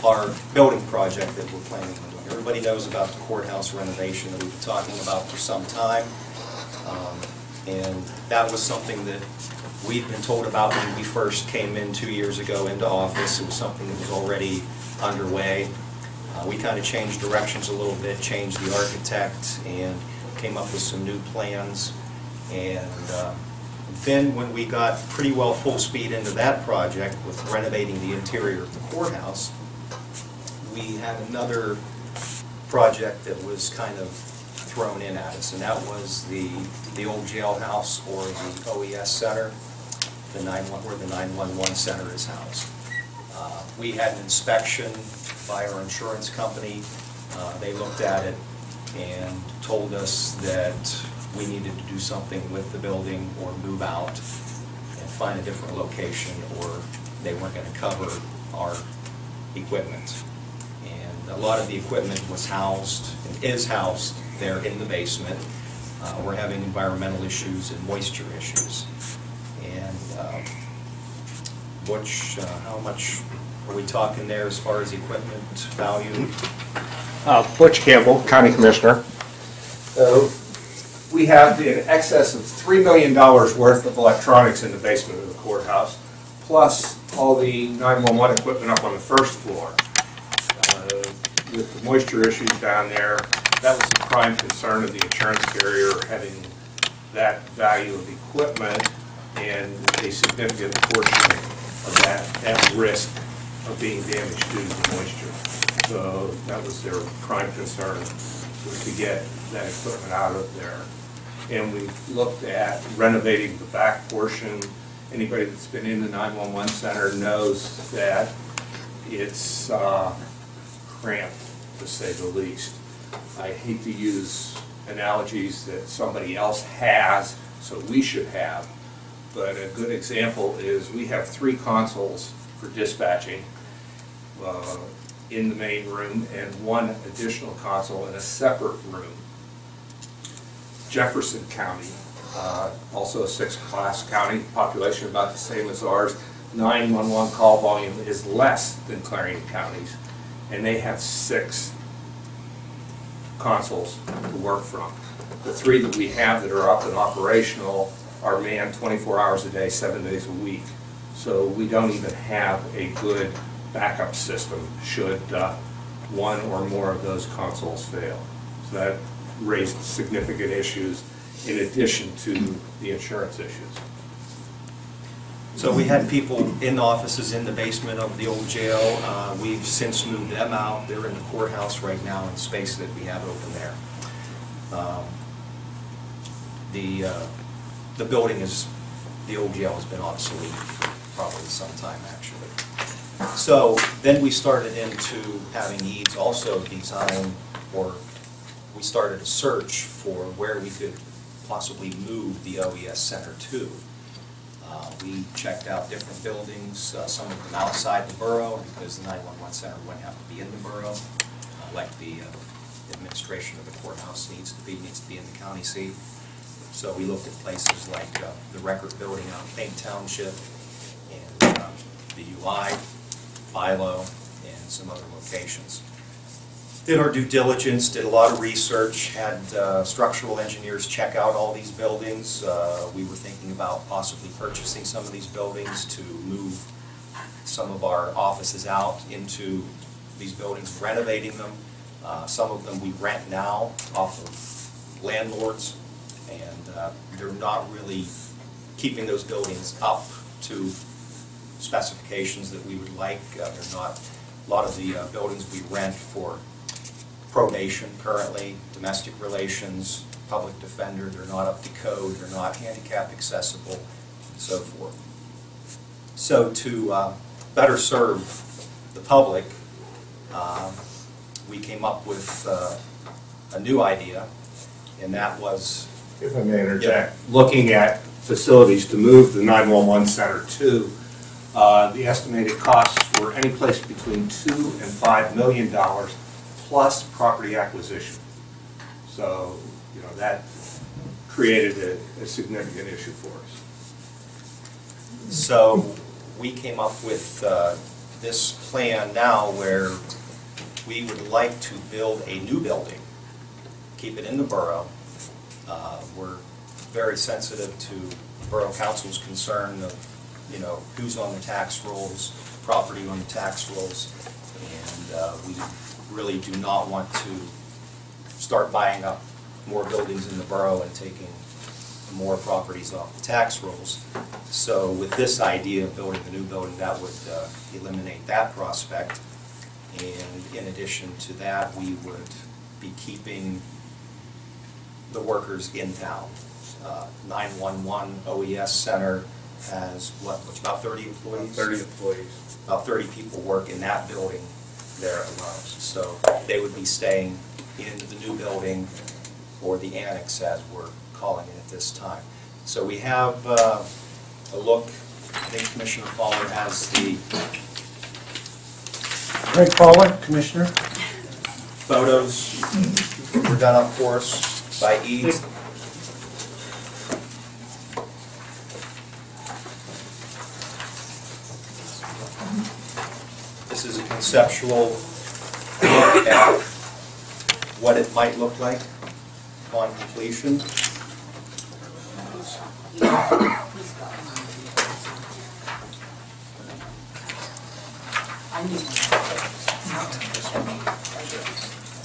our building project that we're planning on doing. Everybody knows about the courthouse renovation that we've been talking about for some time. And that was something that we'd been told about when we first came in 2 years ago into office. It was something that was already underway. We kind of changed directions a little bit, changed the architect, and came up with some new plans. And then when we got pretty well full speed into that project with renovating the interior of the courthouse, we had another project that was kind of thrown in at us, and that was the old jailhouse, or the OES center, where the 911 center is housed. We had an inspection by our insurance company. They looked at it and told us that we needed to do something with the building or move out and find a different location, or they weren't going to cover our equipment. And a lot of the equipment was housed and is housed there in the basement. We're having environmental issues and moisture issues. And how much are we talking there as far as equipment value? Butch Campbell, County Commissioner. We have in excess of $3 million worth of electronics in the basement of the courthouse, plus all the 911 equipment up on the first floor. With the moisture issues down there, that was a prime concern of the insurance carrier, having that value of equipment and a significant portion of that at risk of being damaged due to the moisture. So that was their prime concern, was to get that equipment out of there. And we looked at renovating the back portion. Anybody that's been in the 911 center knows that it's cramped, to say the least. I hate to use analogies that somebody else has, so we should have, but a good example is we have 3 consoles for dispatching in the main room and 1 additional console in a separate room. Jefferson County, also a 6th-class county, population about the same as ours, 911 call volume is less than Clarion County's, and they have 6 consoles to work from. The 3 that we have that are up and operational are manned 24 hours a day, 7 days a week. So we don't even have a good backup system should one or more of those consoles fail. So that raised significant issues in addition to the insurance issues. So we had people in offices in the basement of the old jail. We've since moved them out. They're in the courthouse right now in space that we have open there. The building is, the old jail has been obsolete for probably some time actually. So then we started into having needs also design, or we started a search for where we could possibly move the OES center to. We checked out different buildings, some of them outside the borough, because the 911 center wouldn't have to be in the borough, like the administration of the courthouse needs to be in the county seat. So we looked at places like the record building out in Payne Township, and the UI, Philo, and some other locations. Did our due diligence, did a lot of research, had structural engineers check out all these buildings. We were thinking about possibly purchasing some of these buildings to move some of our offices out into these buildings, renovating them. Some of them we rent now off of landlords, and they're not really keeping those buildings up to specifications that we would like. They're not, a lot of the buildings we rent for probation currently, domestic relations, public defender, they're not up to code, they're not handicap accessible, and so forth. So to better serve the public, we came up with a new idea, and that was, if I may interject, looking at facilities to move the 911 center to, the estimated costs were any place between $2 and $5 million plus property acquisition. So, you know, that created a significant issue for us. So we came up with this plan now where we would like to build a new building, keep it in the borough. We're very sensitive to Borough Council's concern of, you know, who's on the tax rolls, property on the tax rolls, and we really do not want to start buying up more buildings in the borough and taking more properties off the tax rolls. So with this idea of building a new building, that would eliminate that prospect. And in addition to that, we would be keeping the workers in town. 911 OES Center has, what, about 30 employees? 30 employees. About 30 people work in that building there alone. So they would be staying in the new building, or the annex as we're calling it at this time. So we have a look. I think Commissioner Fowler has the Greg Fowler, Commissioner. photos were done up for us by Eads. This is a conceptual look at what it might look like upon completion.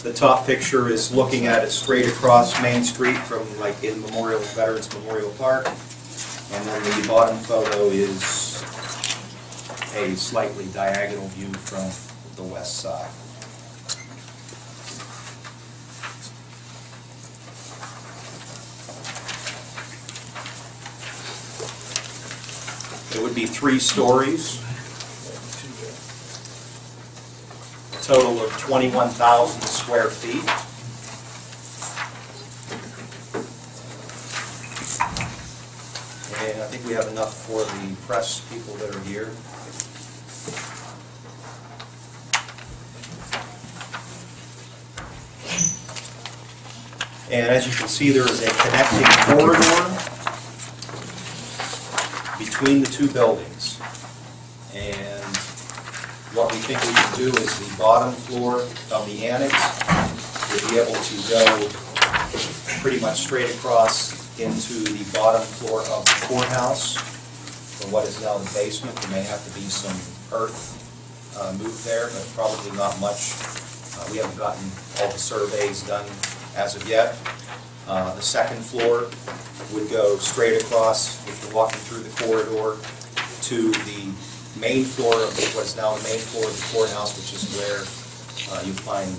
The top picture is looking at it straight across Main Street from, like, in Veterans Memorial Park. And then the bottom photo is a slightly diagonal view from the west side. It would be 3 stories. A total of 21,000 square feet. And I think we have enough for the press people that are here. And as you can see, there is a connecting corridor between the 2 buildings. And what we think we can do is the bottom floor of the annex will be able to go pretty much straight across into the bottom floor of the courthouse, or what is now the basement. There may have to be some earth moved there, but probably not much. We haven't gotten all the surveys done as of yet. The second floor would go straight across, if you're walking through the corridor, to the main floor of what is now the main floor of the courthouse, which is where you find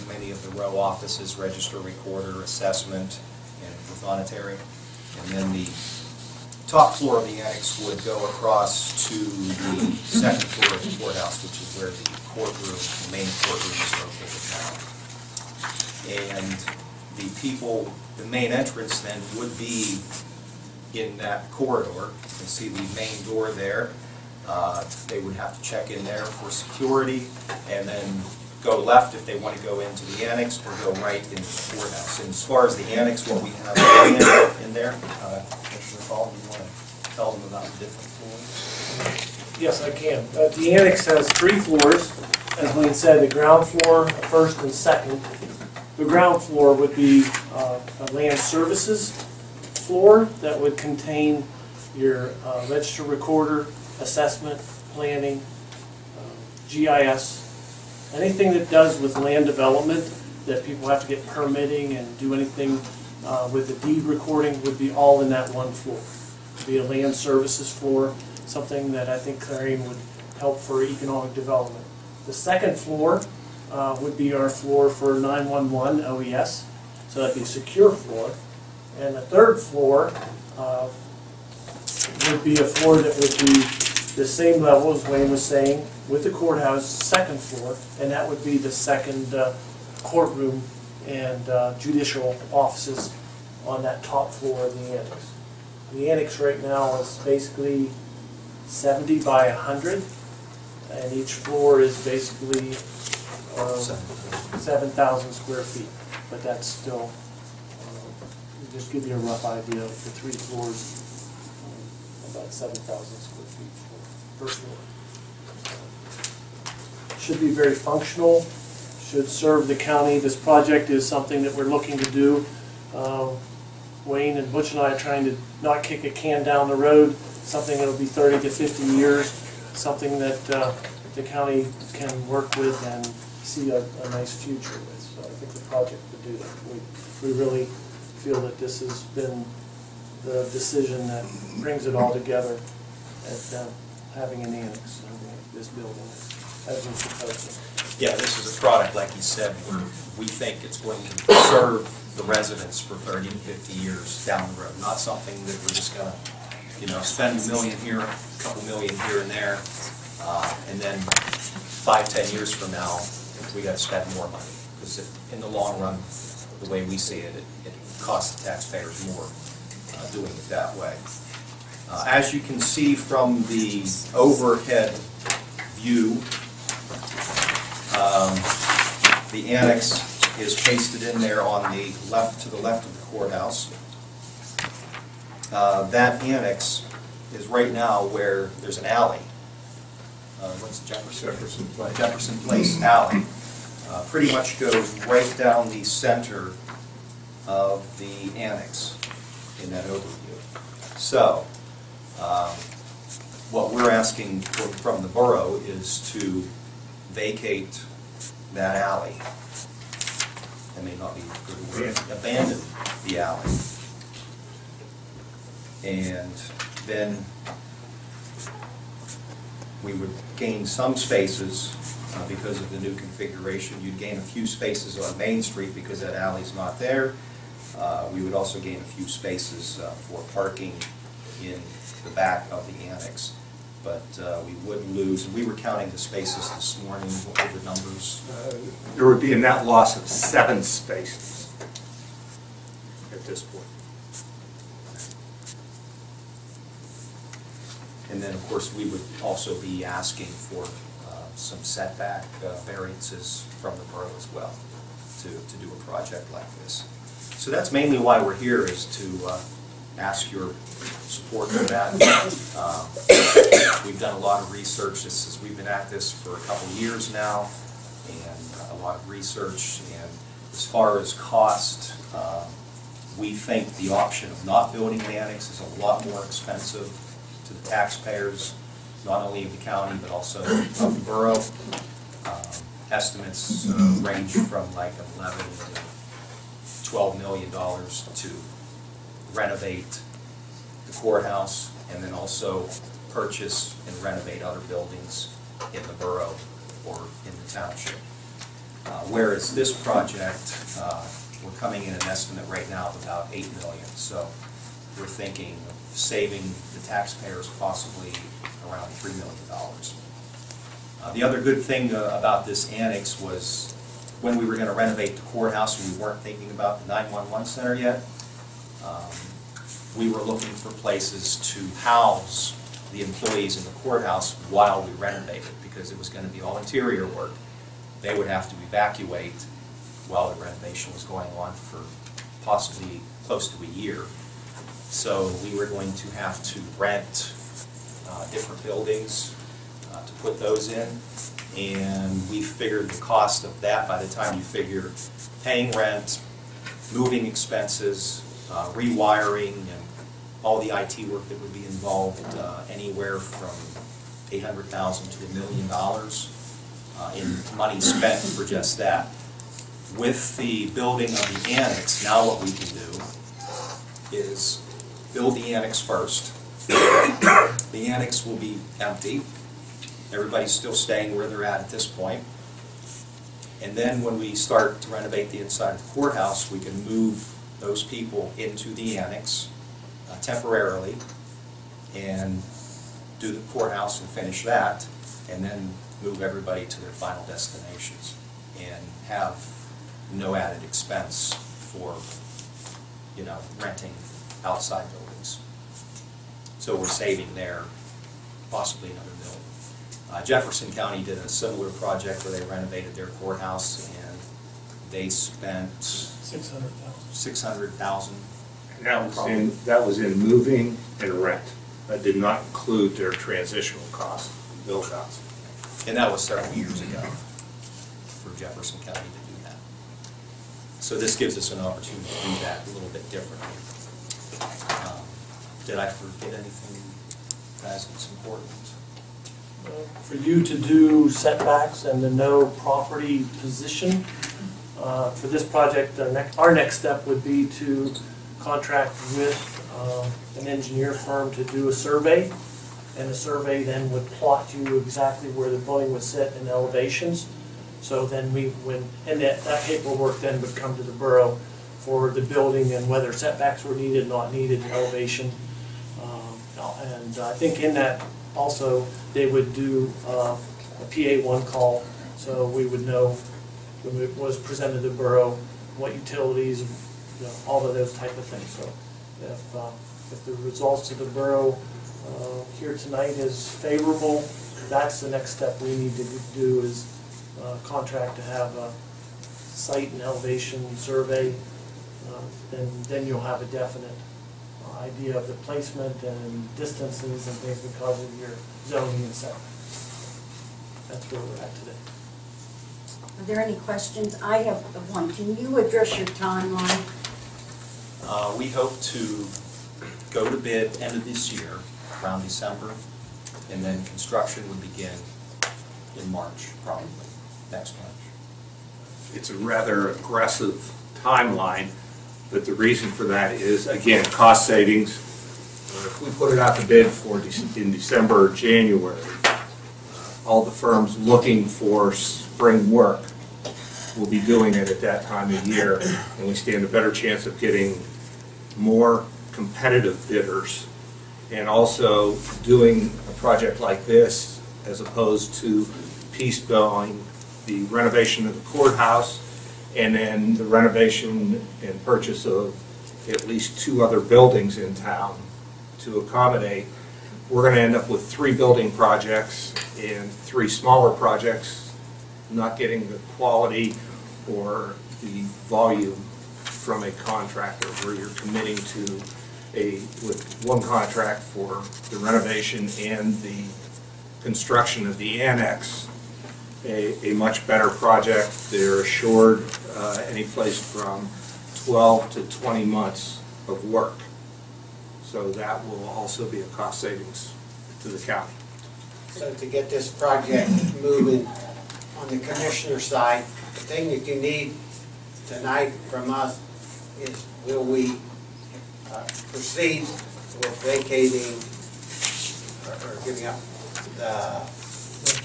many of the row offices, register, recorder, assessment, and orthonotary. And then the top floor of the annex would go across to the second floor of the courthouse, which is where the courtroom, the main courtroom is located now. And the people, the main entrance then would be in that corridor. You can see the main door there. They would have to check in there for security, and then go left if they want to go into the annex, or go right into the courthouse. And as far as the annex, what we have in there, Commissioner Paul, do you want to tell them about the different floors? Yes, I can. The annex has 3 floors. As Wayne said, the ground floor, first and second. The ground floor would be a land services floor that would contain your register recorder, assessment, planning, GIS, anything that does with land development that people have to get permitting and do anything with the deed recording would be all in that one floor. It would be a land services floor, something that I think Clarion would help for economic development. The second floor would be our floor for 911 OES, so that'd be a secure floor. And the third floor would be a floor that would be the same level as Wayne was saying, with the courthouse, second floor, and that would be the second courtroom and judicial offices on that top floor of the annex. The annex right now is basically 70 by 100, and each floor is basically 7,000 square feet, but that's still, just give you a rough idea of the 3 floors, about 7,000 square feet per floor. should be very functional, should serve the county. This project is something that we're looking to do. Wayne and Butch and I are trying to not kick a can down the road, something that will be 30 to 50 years, something that the county can work with and see a nice future with. So I think the project would do that. We really feel that this has been the decision that brings it all together at having an annex, this building as we're proposing. Yeah, this is a product, like you said, where we think it's going to serve the residents for 30 to 50 years down the road. Not something that we're just going to, spend $1 million here, a couple million here and there, and then 5-10 years from now, we got to spend more money. Because in the long run, the way we see it, it costs the taxpayers more doing it that way. As you can see from the overhead view, the annex is pasted in there on the left, to the left of the courthouse. That annex is right now where there's an alley. What's Jefferson Place. Jefferson Place alley. Pretty much goes right down the center of the annex in that overview. So, what we're asking from the borough is to vacate that alley. That may not be a good word. Abandon the alley. And then we would gain some spaces because of the new configuration. You'd gain a few spaces on Main Street because that alley's not there. We would also gain a few spaces for parking in the back of the annex. But we would lose, and we were counting the spaces this morning. What were the numbers? There would be a net loss of 7 spaces at this point. And then, of course, we would also be asking for some setback variances from the borough as well to do a project like this. So that's mainly why we're here, is to ask your support for that. We've done a lot of research. We've been at this for a couple of years now, and a lot of research. And as far as cost, we think the option of not building the annex is a lot more expensive to the taxpayers, not only of the county but also of the borough. Estimates range from like $11 to $12 million to renovate the courthouse, and then also purchase and renovate other buildings in the borough or in the township. Whereas this project, we're coming in an estimate right now of about $8 million. So we're thinking of saving the taxpayers possibly around $3 million. The other good thing about this annex was when we were going to renovate the courthouse, and we weren't thinking about the 911 center yet, we were looking for places to house the employees in the courthouse while we renovated, because it was going to be all interior work. They would have to evacuate while the renovation was going on for possibly close to a year. So we were going to have to rent different buildings to put those in, and we figured the cost of that, by the time you figure paying rent, moving expenses, rewiring, and all the IT work that would be involved, anywhere from $800,000 to $1 million in money spent for just that. With the building of the annex, now what we can do is build the annex first. The annex will be empty. Everybody's still staying where they're at this point. And then when we start to renovate the inside of the courthouse, we can move those people into the annex temporarily and do the courthouse and finish that, and then move everybody to their final destinations and have no added expense for, renting outside buildings. So we're saving there possibly another $1 million. Jefferson County did a similar project where they renovated their courthouse, and they spent $600,000. That was in moving and rent. That did not include their transitional cost build outs. And that was several years ago for Jefferson County to do that. So this gives us an opportunity to do that a little bit differently. Did I forget anything, guys, that's important? For you to do setbacks and to know property position, for this project, our next step would be to contract with an engineer firm to do a survey. And the survey then would plot you exactly where the building would sit in elevations. So then that paperwork then would come to the borough for the building and whether setbacks were needed, not needed, elevation. And I think in that also they would do a PA1 call, so we would know when it was presented to the borough what utilities, all of those type of things. So if the results of the borough here tonight is favorable, that's the next step we need to do is contract to have a site and elevation survey. Then you'll have a definite idea of the placement and distances and things because of your zoning and setback. That's where we're at today. Are there any questions? I have one. Can you address your timeline? We hope to go to bid end of this year, around December, and then construction would begin in March, probably, next March. It's a rather aggressive timeline, but the reason for that is, again, cost savings. If we put it out to bid in December or January, all the firms looking for spring work will be doing it at that time of year, and we stand a better chance of getting more competitive bidders, and also doing a project like this as opposed to piecemealing the renovation of the courthouse and then the renovation and purchase of at least 2 other buildings in town to accommodate. We're going to end up with 3 building projects and 3 smaller projects, not getting the quality or the volume from a contractor where you're committing to with one contract for the renovation and the construction of the annex, a much better project. They're assured any place from 12 to 20 months of work. So that will also be a cost savings to the county. So to get this project moving on the commissioner side, the thing that you need tonight from us is will we proceed with vacating or giving up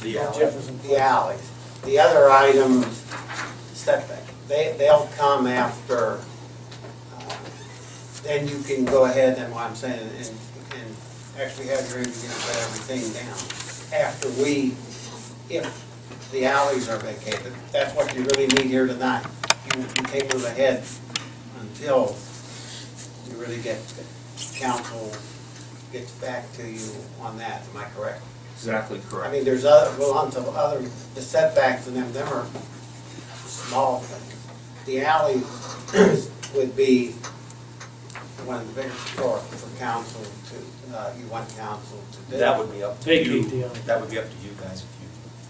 the alleys. The other items, setback, they'll come after, then you can go ahead and what I'm saying, and actually have your engineer put everything down. After if the alleys are vacated, that's what you really need here tonight. You can't move ahead until you really get, council gets back to you on that, am I correct? Exactly I correct. mean, there's other, well, on to other, the setbacks and them are small things. The alley would be one of the biggest for council to, you want council to do. That would be up to you. Vacate the alley. That would be up to you guys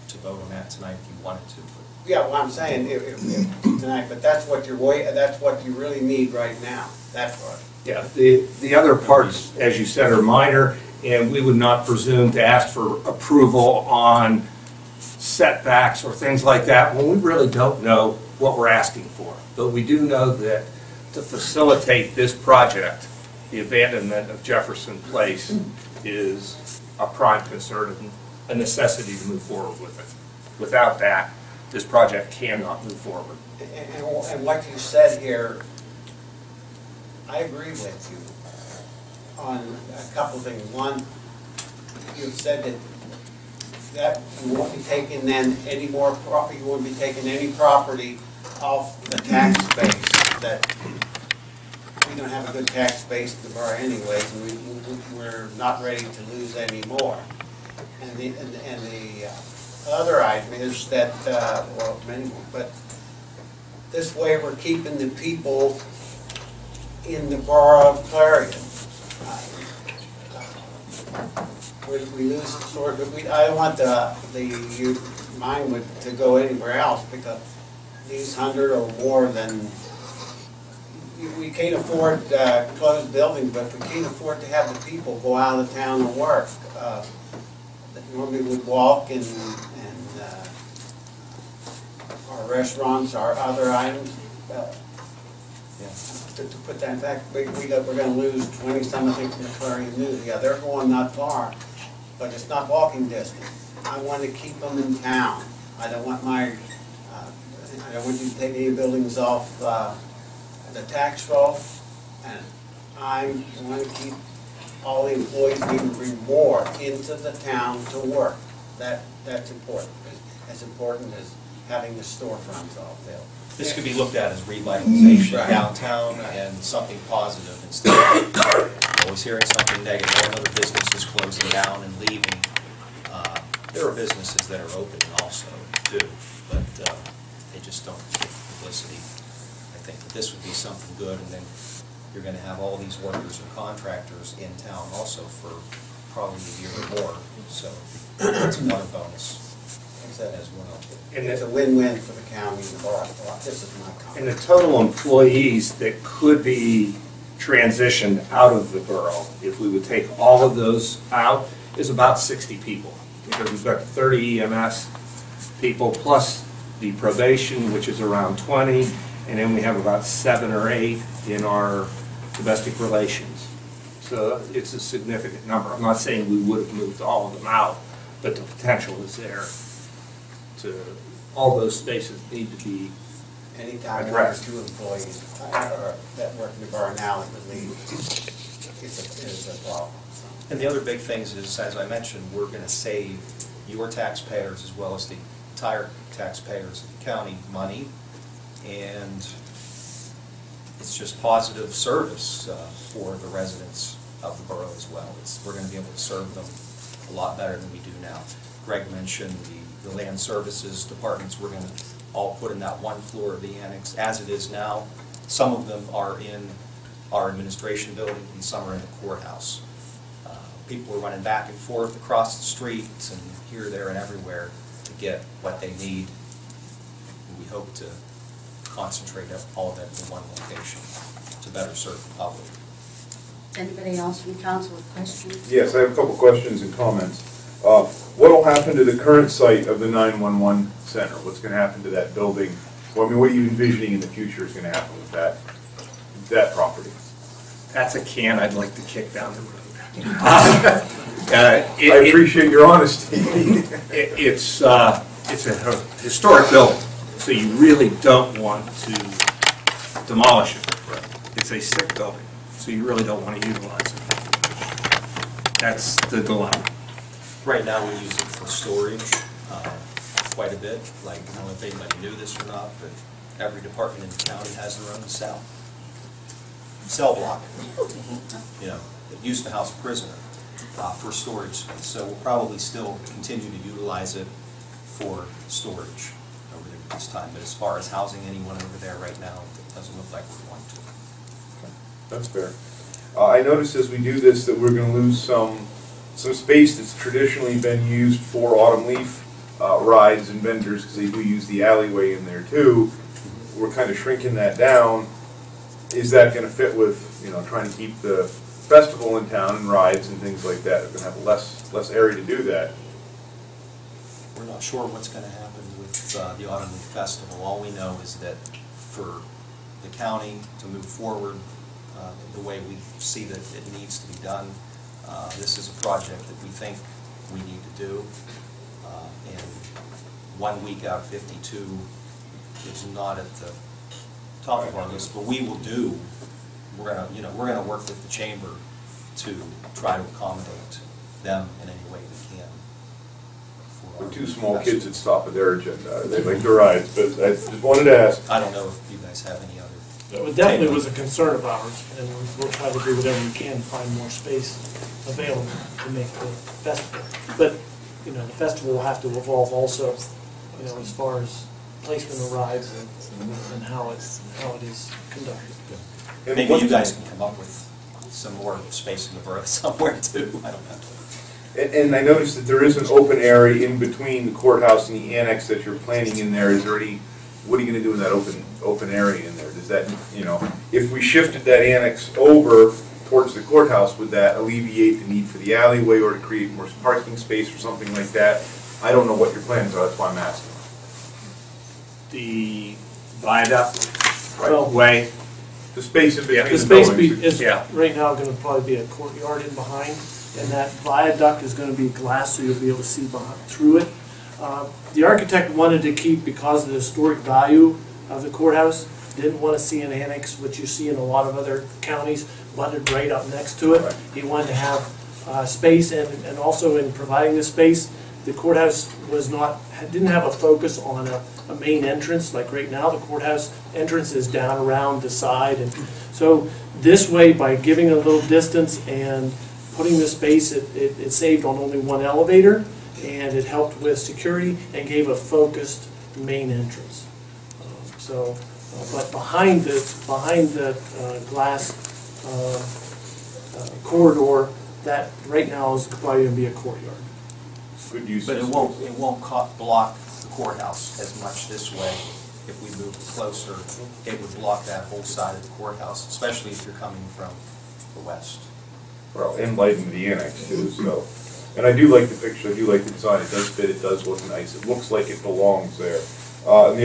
to vote on that tonight if you wanted to. Yeah, well, I'm saying if tonight, but that's what that's what you really need right now, that part. Yeah, the other parts, as you said, are minor, and we would not presume to ask for approval on setbacks or things like that when we really don't know what we're asking for. But we do know that to facilitate this project, the abandonment of Jefferson Place is a prime concern and a necessity to move forward with it. Without that, this project cannot move forward. And what you said here, I agree with you on a couple of things. One, you said that you won't be taking then any more property, you won't be taking any property off the tax base. That we don't have a good tax base in the borough anyways, and we're not ready to lose any more. And the other item is that, well, many more, but this way we're keeping the people in the borough of Clarion. we lose the store, but I don't want mine to go anywhere else, because these 100 or more, then we can't afford closed buildings, but we can't afford to have the people go out of town and work. Normally would walk and our restaurants, our other items, to put that in fact, we're going to lose 20-some, I think, from the Clarion News. Yeah, they're going not far, but it's not walking distance. I want to keep them in town. I don't want I don't want you to take any buildings off the tax roll, and I want to keep all the employees being bring more into the town to work. That's important. As important as having the storefronts all built. This could be looked at as revitalization Right. downtown and something positive instead of always hearing something negative. Another business is closing down and leaving. There are businesses that are opening also too, but they just don't get publicity. I think that this would be something good, and then you're going to have all these workers and contractors in town also for probably a year or more. So that's another bonus as well. And it's a win-win for the county and the borough. This is my comment. And the total employees that could be transitioned out of the borough, if we would take all of those out, is about 60 people. Because we've got 30 EMS people plus the probation, which is around 20, and then we have about 7 or 8 in our domestic relations. So it's a significant number. I'm not saying we would have moved all of them out, but the potential is there. All those spaces need to be Anytime one or two employees that work in the borough now that would leave, it's a problem. So. And the other big things is, as I mentioned, we're going to save your taxpayers as well as the entire taxpayers of the county money, and it's just positive service for the residents of the borough as well. We're going to be able to serve them a lot better than we do now. Greg mentioned the land services departments we're going to all put in that one floor of the annex as it is now. Some of them are in our administration building and some are in the courthouse. People are running back and forth across the streets and here, there, and everywhere to get what they need. And we hope to concentrate all of that in one location to better serve the public. Anybody else from council with questions? Yes, I have a couple questions and comments. What will happen to the current site of the 911 center? What's going to happen to that building? Well, I mean, what are you envisioning in the future is going to happen with that property? That's a can I'd like to kick down the road. I appreciate your honesty. It's a historic building, so you really don't want to demolish it. It's a sick building, so you really don't want to utilize it. That's the dilemma. Right now we use it for storage quite a bit. Like, I don't know if anybody knew this or not, but every department in the county has their own cell block. You know, it used to house a prisoner for storage space. So we'll probably still continue to utilize it for storage over there this time. But as far as housing anyone over there right now, it doesn't look like we're going to. That's fair. I noticed as we do this that we're going to lose some space that's traditionally been used for autumn leaf rides and vendors, because they do use the alleyway in there too. We're kind of shrinking that down. Is that going to fit with, you know, trying to keep the festival in town and rides and things like that? We're going to have less area to do that. We're not sure what's going to happen with the Autumn Leaf Festival. All we know is that for the county to move forward the way we see that it needs to be done, this is a project that we think we need to do. And 1 week out of 52 is not at the top of our list, but we will do. We're gonna work with the chamber to try to accommodate them in any way we can. We're two small kids at the top of their agenda. They like the rides, but I just wanted to ask. I don't know if you guys have any other. It definitely was a concern of ours, and we'll try to do whatever we can to find more space available to make the festival. But, you know, the festival will have to evolve also, you know, as far as placement of rides and how it is conducted. Maybe you guys can come up with some more space in the borough somewhere too. I don't know. And I noticed that there is an open area in between the courthouse and the annex that you're planning in there. Is there any, what are you gonna do in that open area in there? Does that, you know, if we shifted that annex over towards the courthouse, would that alleviate the need for the alleyway or to create more parking space or something like that? I don't know what your plans are, that's why I'm asking. The viaduct, Well- way, The space in between The the space buildings. is Yeah. right now gonna probably be a courtyard in behind, and that viaduct is gonna be glass, so you'll be able to see through it. The architect wanted to keep, because of the historic value of the courthouse, didn't want to see an annex, which you see in a lot of other counties, butted right up next to it. Right. He wanted to have space, and also in providing the space, the courthouse was not, didn't have a focus on a main entrance, like right now, the courthouse entrance is down around the side, and so this way, by giving a little distance and putting the space, it saved on only one elevator, and it helped with security and gave a focused main entrance. But behind the glass corridor, that right now is probably going to be a courtyard. Good use. But it won't block the courthouse as much this way. If we moved closer, it would block that whole side of the courthouse, especially if you're coming from the west. Well, and lighting the annex too, so. And I do like the picture, I do like the design, it does fit, it does look nice, it looks like it belongs there. And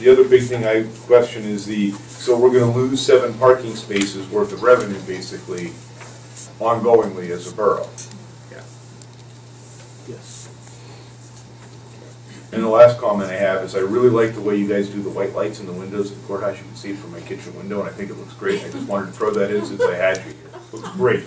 the other big thing I question is so we're gonna lose 7 parking spaces worth of revenue basically ongoingly as a borough. Yes. And the last comment I have is I really like the way you guys do the white lights in the windows of the courthouse. You can see it from my kitchen window, and I think it looks great. I just wanted to throw that in since I had you here. Looks great.